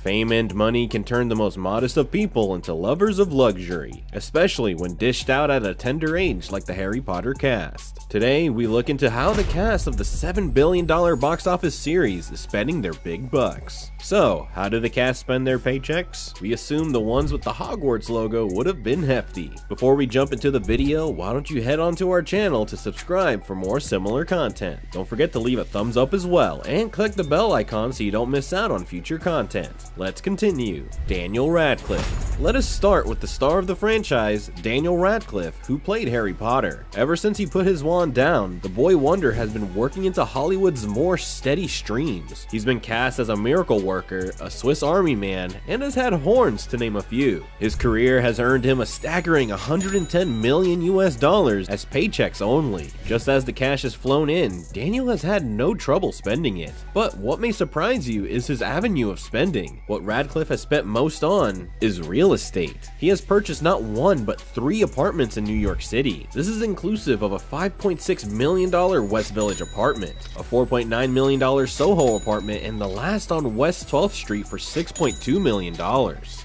Fame and money can turn the most modest of people into lovers of luxury, especially when dished out at a tender age like the Harry Potter cast. Today, we look into how the cast of the $7 billion box office series is spending their big bucks. So, how do the cast spend their paychecks? We assume the ones with the Hogwarts logo would have been hefty. Before we jump into the video, why don't you head onto our channel to subscribe for more similar content. Don't forget to leave a thumbs up as well, and click the bell icon so you don't miss out on future content. Let's continue. Daniel Radcliffe. Let us start with the star of the franchise, Daniel Radcliffe, who played Harry Potter. Ever since he put his wand down, the boy wonder has been working into Hollywood's more steady streams. He's been cast as a miracle worker, a Swiss Army man, and has had horns to name a few. His career has earned him a staggering $110 million as paychecks only. Just as the cash has flown in, Daniel has had no trouble spending it. But what may surprise you is his avenue of spending. What Radcliffe has spent most on is real estate. He has purchased not one but 3 apartments in New York City. This is inclusive of a $5.6 million West Village apartment, a $4.9 million Soho apartment, and the last on West 12th Street for $6.2 million.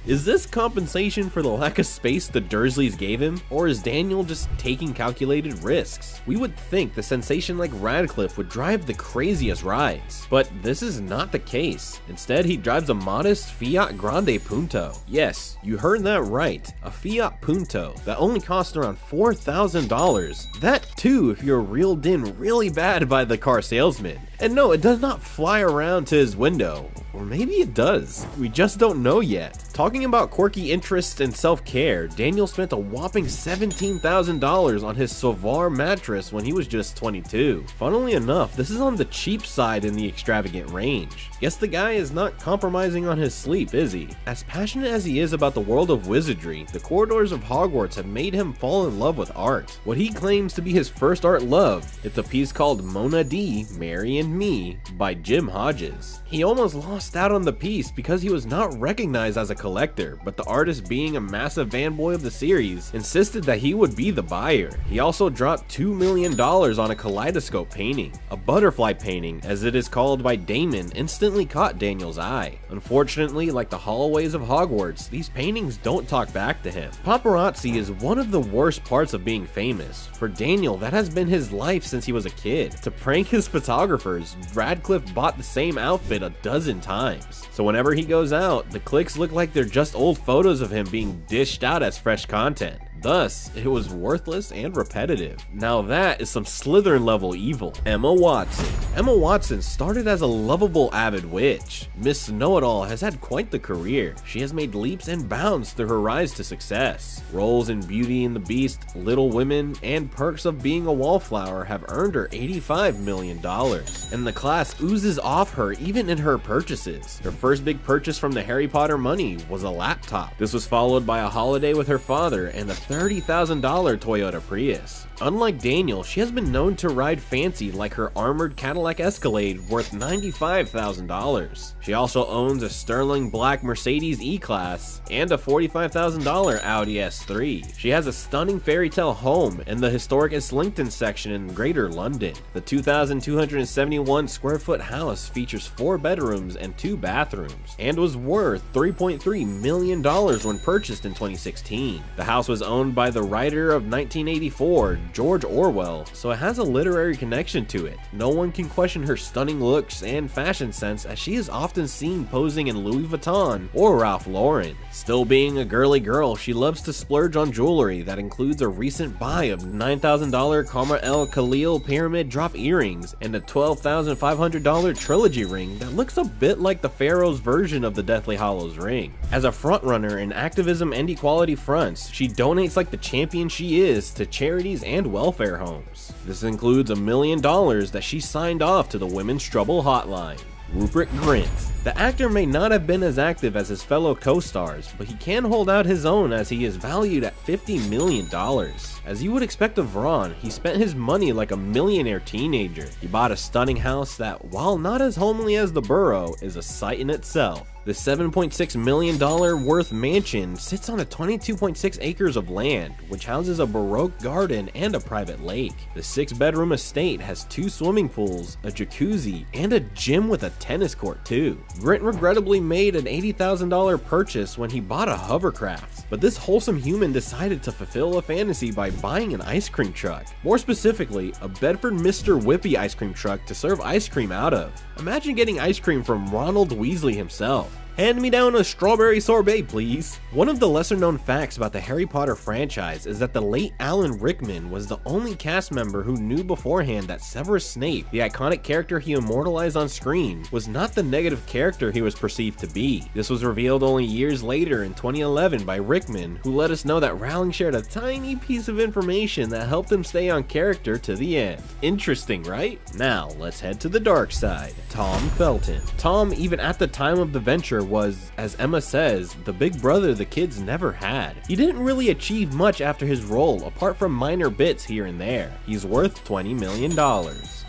Is this compensation for the lack of space the Dursleys gave him, or is Daniel just taking calculated risks? We would think the sensation like Radcliffe would drive the craziest rides, but this is not the case. Instead, he drives a modest Fiat Grande Punto. Yes, you heard that right, a Fiat Punto that only costs around $4,000. That too if you're reeled in really bad by the car salesman. And no, it does not fly around to his window. Or maybe it does. We just don't know yet. Talking about quirky interests and self-care, Daniel spent a whopping $17,000 on his Savar mattress when he was just 22. Funnily enough, this is on the cheap side in the extravagant range. Guess the guy is not compromising on his sleep, is he? As passionate as he is about the world of wizardry, the corridors of Hogwarts have made him fall in love with art. What he claims to be his first art love, it's a piece called Mona D, Mary and Me by Jim Hodges. He almost lost out on the piece because he was not recognized as a collector, but the artist, being a massive fanboy of the series, insisted that he would be the buyer. He also dropped $2 million on a kaleidoscope painting. A butterfly painting, as it is called by Damon, instantly caught Daniel's eye. Unfortunately, like the hallways of Hogwarts, these paintings don't talk back to him. Paparazzi is one of the worst parts of being famous. For Daniel, that has been his life since he was a kid. To prank his photographers, Radcliffe bought the same outfit a dozen times. So whenever he goes out, the cliques look like they're just old photos of him being dished out as fresh content. Thus, it was worthless and repetitive. Now that is some Slytherin level evil. Emma Watson. Emma Watson started as a lovable avid witch. Miss Know-It-All has had quite the career. She has made leaps and bounds through her rise to success. Roles in Beauty and the Beast, Little Women, and Perks of Being a Wallflower have earned her $85 million. And the class oozes off her even in her purchases. Her first big purchase from the Harry Potter money was a laptop. This was followed by a holiday with her father and a $30,000 Toyota Prius. Unlike Daniel, she has been known to ride fancy, like her armored Cadillac Escalade worth $95,000. She also owns a sterling black Mercedes E-Class and a $45,000 Audi S3. She has a stunning fairy tale home in the historic Islington section in Greater London. The 2,271 square foot house features 4 bedrooms and 2 bathrooms and was worth $3.3 million when purchased in 2016. The house was owned by the writer of 1984, George Orwell, so it has a literary connection to it. No one can question her stunning looks and fashion sense, as she is often seen posing in Louis Vuitton or Ralph Lauren. Still being a girly girl, she loves to splurge on jewelry that includes a recent buy of $9,000 Karma El Khalil pyramid drop earrings and a $12,500 trilogy ring that looks a bit like the Pharaoh's version of the Deathly Hallows ring. As a frontrunner in activism and equality fronts, she donates like the champion she is to charities and welfare homes. This includes $1 million that she signed off to the Women's Trouble Hotline. Rupert Grint. The actor may not have been as active as his fellow co-stars, but he can hold out his own as he is valued at $50 million. As you would expect of Ron, he spent his money like a millionaire teenager. He bought a stunning house that, while not as homely as the Borough, is a sight in itself. The $7.6 million worth mansion sits on a 22.6 acres of land, which houses a Baroque garden and a private lake. The 6-bedroom estate has 2 swimming pools, a jacuzzi, and a gym with a tennis court too. Grint regrettably made an $80,000 purchase when he bought a hovercraft, but this wholesome human decided to fulfill a fantasy by buying an ice cream truck. More specifically, a Bedford Mr. Whippy ice cream truck to serve ice cream out of. Imagine getting ice cream from Ronald Weasley himself. Hand me down a strawberry sorbet, please. One of the lesser known facts about the Harry Potter franchise is that the late Alan Rickman was the only cast member who knew beforehand that Severus Snape, the iconic character he immortalized on screen, was not the negative character he was perceived to be. This was revealed only years later in 2011 by Rickman, who let us know that Rowling shared a tiny piece of information that helped him stay on character to the end. Interesting, right? Now, let's head to the dark side. Tom Felton. Tom, even at the time of the venture, was, as Emma says, the big brother the kids never had. He didn't really achieve much after his role, apart from minor bits here and there. He's worth $20 million.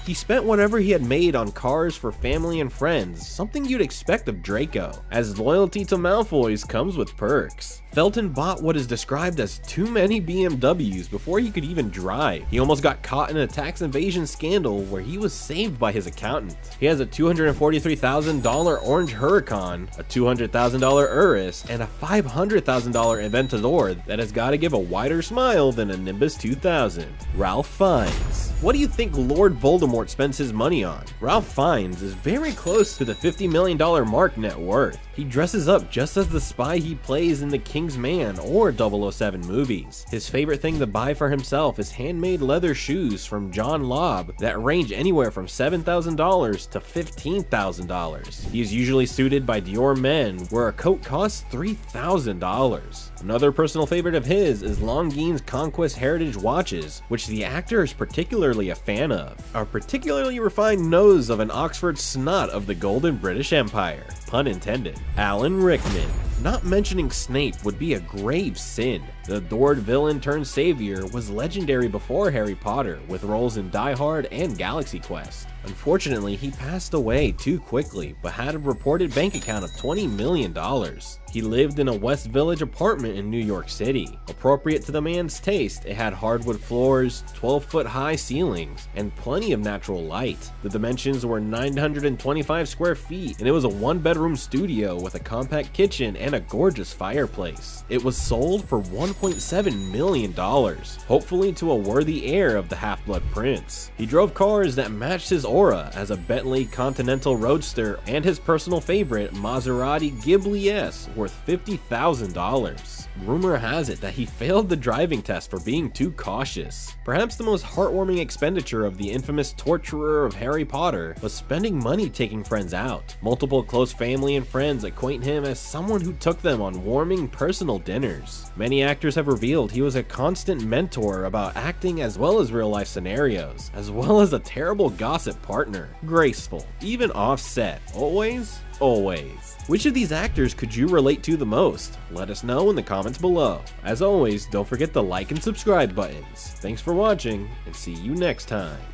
He spent whatever he had made on cars for family and friends, something you'd expect of Draco, as loyalty to Malfoy's comes with perks. Felton bought what is described as too many BMWs before he could even drive. He almost got caught in a tax evasion scandal where he was saved by his accountant. He has a $243,000 Orange Huracan, a $200,000 Urus, and a $500,000 Aventador that has got to give a wider smile than a Nimbus 2000. Ralph Fiennes. What do you think Lord Voldemort spends his money on? Ralph Fiennes is very close to the $50 million mark net worth. He dresses up just as the spy he plays in the King's Man or 007 movies. His favorite thing to buy for himself is handmade leather shoes from John Lobb that range anywhere from $7,000 to $15,000. He is usually suited by Dior Men, where a coat costs $3,000. Another personal favorite of his is Longines Conquest Heritage watches, which the actor is particularly a fan of. A particularly refined nose of an Oxford snot of the Golden British Empire. Pun intended. Alan Rickman. Not mentioning Snape would be a grave sin. The adored villain turned savior was legendary before Harry Potter, with roles in Die Hard and Galaxy Quest. Unfortunately, he passed away too quickly, but had a reported bank account of $20 million. He lived in a West Village apartment in New York City. Appropriate to the man's taste, it had hardwood floors, 12-foot high ceilings, and plenty of natural light. The dimensions were 925 square feet, and it was a 1-bedroom studio with a compact kitchen and a gorgeous fireplace. It was sold for $1.7 million, hopefully to a worthy heir of the Half-Blood Prince. He drove cars that matched his aura as a Bentley Continental Roadster and his personal favorite Maserati Ghibli S worth $50,000. Rumor has it that he failed the driving test for being too cautious. Perhaps the most heartwarming expenditure of the infamous torturer of Harry Potter was spending money taking friends out. Multiple close family and friends acquaint him as someone who took them on warming personal dinners. Many actors have revealed he was a constant mentor about acting as well as real-life scenarios, as well as a terrible gossip partner. Graceful, even offset, always. Which of these actors could you relate to the most? Let us know in the comments below. As always, don't forget the like and subscribe buttons. Thanks for watching, and see you next time.